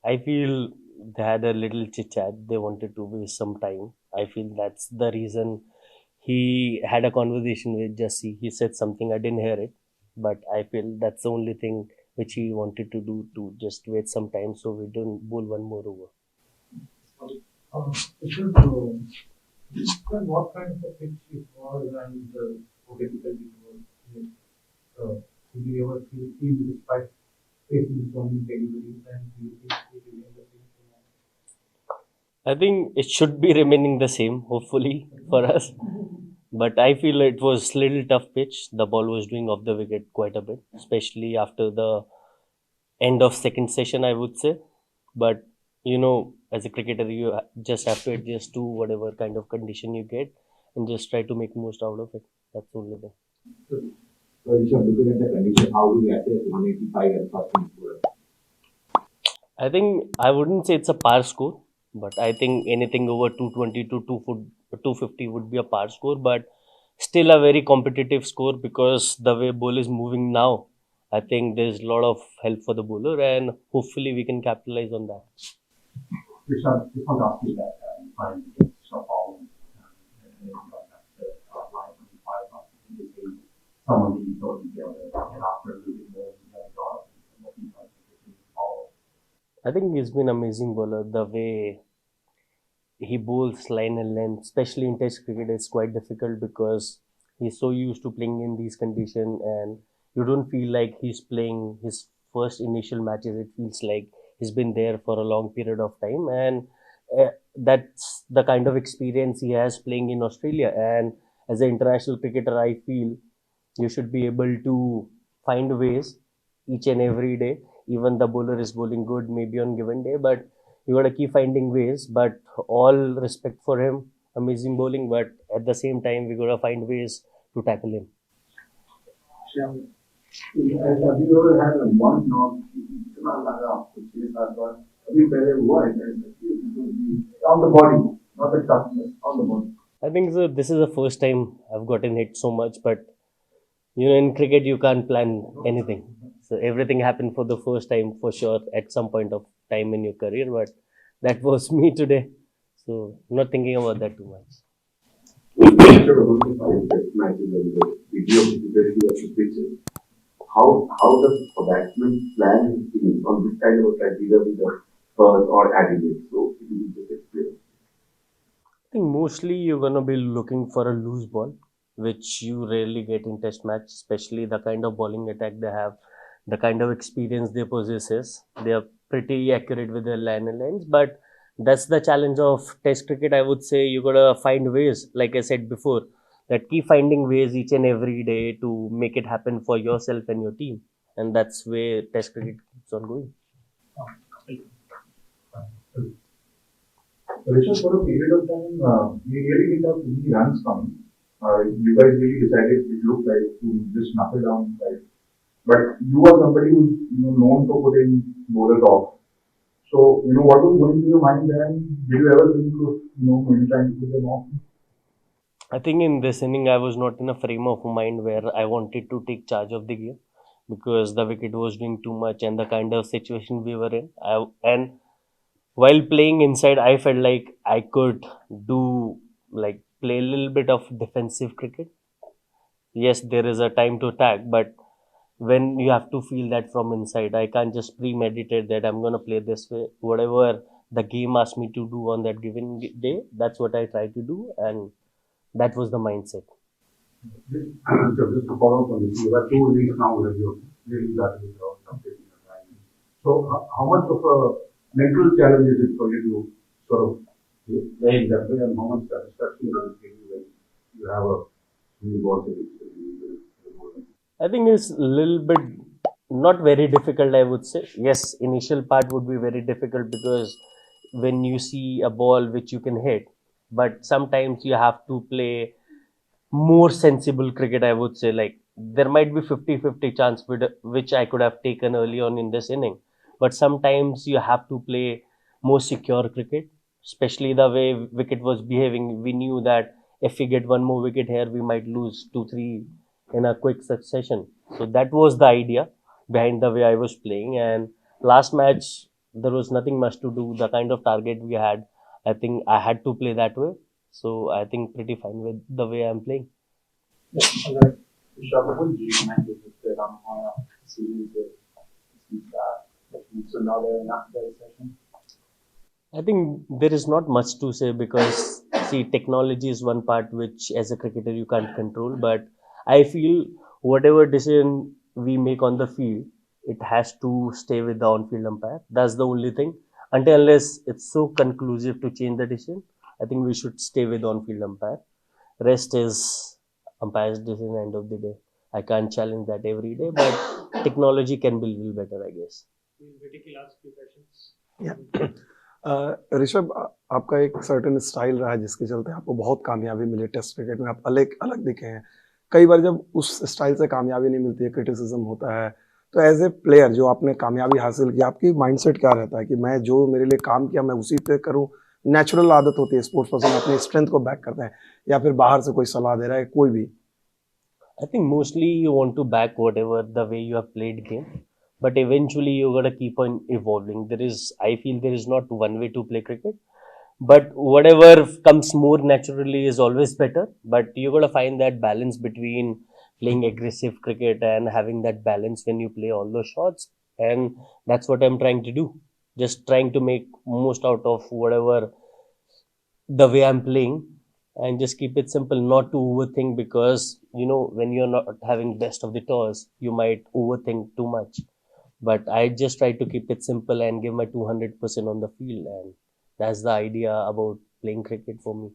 I feel they had a little chit chat. They wanted to waste some time. I feel that's the reason he had a conversation with Jesse. He said something, I didn't hear it, but I feel that's the only thing which he wanted to do, to just wait some time so we don't bowl one more over. Because, what kind of a pitch it was and how difficult it was. Did you ever feel despite facing so many deliveries and do you think it will end the same? I think it should be remaining the same, hopefully, for us. But I feel it was little tough pitch. The ball was doing off the wicket quite a bit, especially after the end of second session, I would say. But as a cricketer, you just have to adjust to whatever kind of condition you get and just try to make most out of it. That's the only thing. So, Rishabh, looking at the condition, how do you assess 185 as first time scorer? I think I wouldn't say it's a par score, but I think anything over 220 to 250 would be a par score, but still a very competitive score because the way ball is moving now, I think there's a lot of help for the bowler and hopefully we can capitalize on that. Rishabh, just want to ask you that you find it so all and line 25 after the game, some of these go together and after a little bit more, you have got what you find to follow. I think he's been amazing bowler. The way he bowls line and length, especially in Test cricket, is quite difficult because he's so used to playing in these conditions, and you don't feel like he's playing his first initial matches. It feels like he's been there for a long period of time, and that's the kind of experience he has playing in Australia. And as an international cricketer, I feel you should be able to find ways each and every day. Even the bowler is bowling good, maybe on given day, but you gotta keep finding ways. But all respect for him, amazing bowling. But at the same time, we gotta find ways to tackle him. Shyam, have you ever had a one knock इतना लगा आपको 6-7 बार अभी पहले हुआ है on the body, not the toughness, on the body. I think so. This is the first time I've gotten hit so much, but in cricket you can't plan anything. So everything happened for the first time for sure at some point of time in your career. But that was me today. So not thinking about that too much. After about the 5 test matches and the video visibility of the pitches, how does a batsman plan his innings on this kind of a track, either with the Perth or Adelaide? So if you could just explain. I think mostly you're gonna be looking for a loose ball, which you rarely get in test match, especially the kind of bowling attack they have, the kind of experience they possess. They are pretty accurate with their line and lines, but that's the challenge of test cricket. I would say you gotta find ways, like I said before, that keep finding ways each and every day to make it happen for yourself and your team. And that's where test cricket keeps on going. Rishabh, for a period of time, we really didn't have any runs coming. You guys really decided it looked like to just knock it down, right? But you are somebody who's known for putting bowlers off. So what was going through your mind then? Did you ever think of maybe trying to put them off? I think in this inning, I was not in a frame of mind where I wanted to take charge of the game because the wicket was doing too much and the kind of situation we were in. And while playing inside, I felt like I could do like play a little bit of defensive cricket. Yes, there is a time to attack, but when you have to feel that from inside, I can't just premeditate that I'm gonna play this way. Whatever the game asked me to do on that given day, that's what I try to do, and that was the mindset. Just to follow up on this, you have 2 innings now where you really started without completing your time. So, how much of a mental challenge is it for you to sort of play in that way, and how much satisfaction does it give you when you have a new ball to I think it's a little bit not very difficult, I would say. Yes, initial part would be very difficult because when you see a ball which you can hit, but sometimes you have to play more sensible cricket, I would say. Like there might be 50-50 chance which I could have taken early on in this inning. But sometimes you have to play more secure cricket, especially the way wicket was behaving. We knew that if we get one more wicket here, we might lose 2-3 in a quick succession. So that was the idea behind the way I was playing. And last match, there was nothing much to do. The kind of target we had, I think I had to play that way. So I think pretty fine with the way I'm playing. अगर shopping जी मैं देखते हम हमारा series so now they're not very session. I think there is not much to say because see, technology is one part which, as a cricketer, you can't control. But I feel whatever decision we make on the field, it has to stay with the on-field umpire. That's the only thing. Until unless it's so conclusive to change the decision, I think we should stay with on-field umpire. Rest is umpire's decision. End of the day, I can't challenge that every day, but technology can be a little better, I guess. Rishabh, आपका एक certain style रहा है जिसके चलते आपको बहुत कामयाबी मिली test cricket में, आप अलग अलग दिखे हैं। कई बार जब उस स्टाइल से कामयाबी नहीं मिलती है, क्रिटिसिज्म होता है, तो एज ए प्लेयर जो आपने कामयाबी हासिल की, आपकी माइंडसेट क्या रहता है कि मैं जो मेरे लिए काम किया मैं उसी पे करूं? नेचुरल आदत होती है, स्पोर्ट्स पर्सन अपनी स्ट्रेंथ को बैक करते हैं, या फिर बाहर से कोई सलाह दे रहा है कोई भी? I think mostly you want to back whatever the way you have played game, but eventually you gotta keep on evolving. I feel there is not one way to play cricket, but whatever comes more naturally is always better. But you gotta find that balance between playing aggressive cricket and having that balance when you play all those shots, and that's what I'm trying to do. Just trying to make most out of whatever the way I'm playing and just keep it simple, not to overthink because when you're not having best of the toss, you might overthink too much. But I just try to keep it simple and give my 200% on the field, and that's the idea about playing cricket for me.